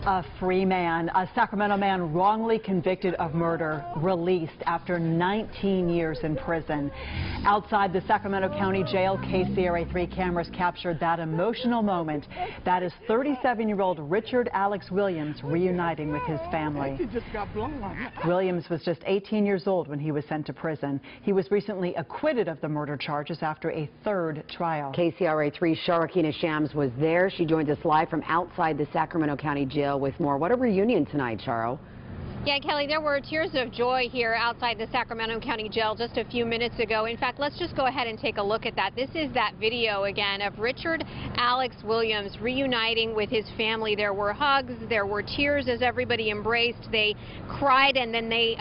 A free man, a Sacramento man wrongly convicted of murder, released after 19 years in prison. Outside the Sacramento County Jail, KCRA3 cameras captured that emotional moment. That is 37-year-old Richard Alex Williams reuniting with his family. Williams was just 18 years old when he was sent to prison. He was recently acquitted of the murder charges after a third trial. KCRA3's Sharikina Shams was there. She joins us live from outside the Sacramento County Jail with more. What a reunion tonight, Charo. Yeah, Kelly, there were tears of joy here outside the Sacramento County Jail just a few minutes ago. In fact, let's just go ahead and take a look at that. This is that video again of Richard Alex Williams reuniting with his family. There were hugs, there were tears as everybody embraced. They cried and then they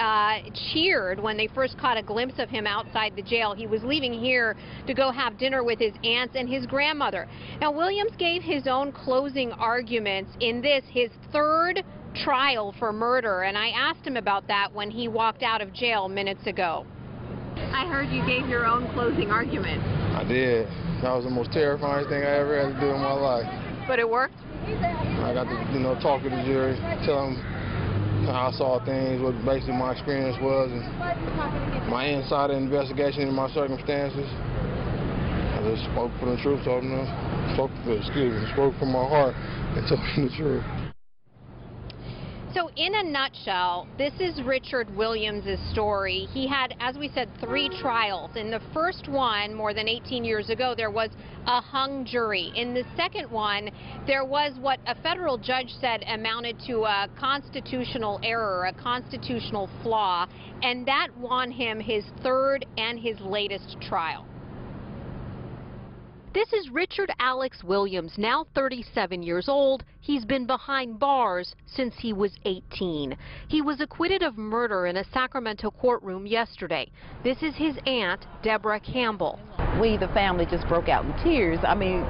cheered when they first caught a glimpse of him outside the jail. He was leaving here to go have dinner with his aunts and his grandmother. Now, Williams gave his own closing arguments in this, his third trial for murder, and I asked him about that when he walked out of jail minutes ago. I heard you gave your own closing argument. I did. That was the most terrifying thing I ever had to do in my life. But it worked? I got to, talk to the jury, tell them how I saw things, what basically my experience was, and my insider investigation and my circumstances. I just spoke for the truth, told them, spoke from my heart and told them the truth. So in a nutshell, this is Richard Williams' story. He had, as we said, 3 trials. In the first one, more than 18 years ago, there was a hung jury. In the second one, there was what a federal judge said amounted to a constitutional error, a constitutional flaw, and that won him his third and his latest trial. This is Richard Alex Williams, now 37 years old. He's been behind bars since he was 18. He was acquitted of murder in a Sacramento courtroom yesterday. This is his aunt, Deborah Campbell. We, the family, just broke out in tears. I mean,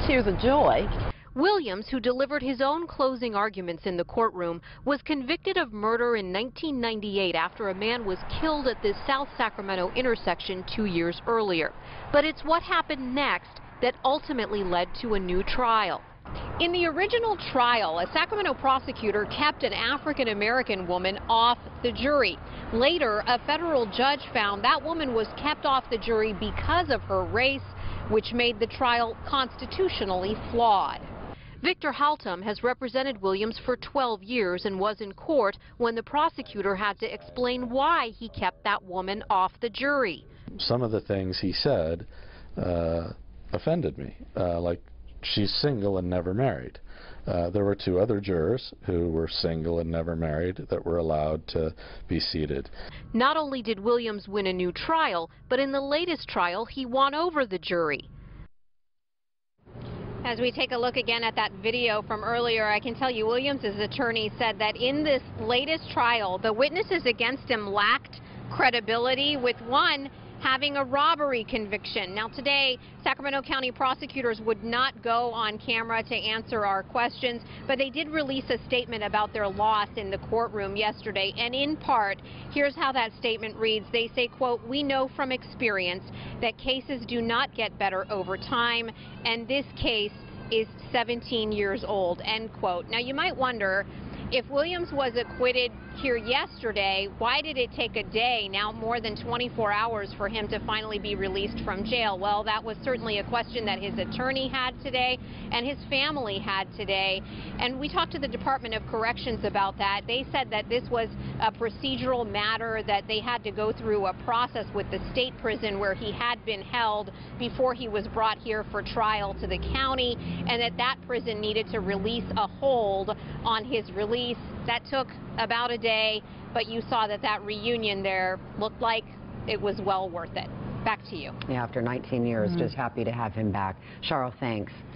tears of joy. Williams, who delivered his own closing arguments in the courtroom, was convicted of murder in 1998 after a man was killed at this South Sacramento intersection 2 years earlier. But it's what happened next that ultimately led to a new trial. In the original trial, a Sacramento prosecutor kept an African-American woman off the jury. Later, a federal judge found that woman was kept off the jury because of her race, which made the trial constitutionally flawed. Victor Haltom has represented Williams for 12 years and was in court when the prosecutor had to explain why he kept that woman off the jury. Some of the things he said offended me, like she's single and never married. There were 2 other jurors who were single and never married that were allowed to be seated. Not only did Williams win a new trial, but in the latest trial he won over the jury. As we take a look again at that video from earlier, I can tell you Williams' attorney said that in this latest trial, the witnesses against him lacked credibility, with one having a robbery conviction. Now today, Sacramento County prosecutors would not go on camera to answer our questions, but they did release a statement about their loss in the courtroom yesterday. And in part, here's how that statement reads. They say, quote, "We know from experience that cases do not get better over time, and this case is 17 years old," end quote. Now you might wonder, if Williams was acquitted here yesterday, why did it take a day, now more than 24 hours, for him to finally be released from jail? Well, that was certainly a question that his attorney had today and his family had today. And we talked to the Department of Corrections about that. They said that this was a procedural matter, that they had to go through a process with the state prison where he had been held before he was brought here for trial to the county, and that prison needed to release a hold on his release. That took about a day, but you saw that reunion there looked like it was well worth it. Back to you. Yeah, after 19 years, just happy to have him back. Charo, thanks.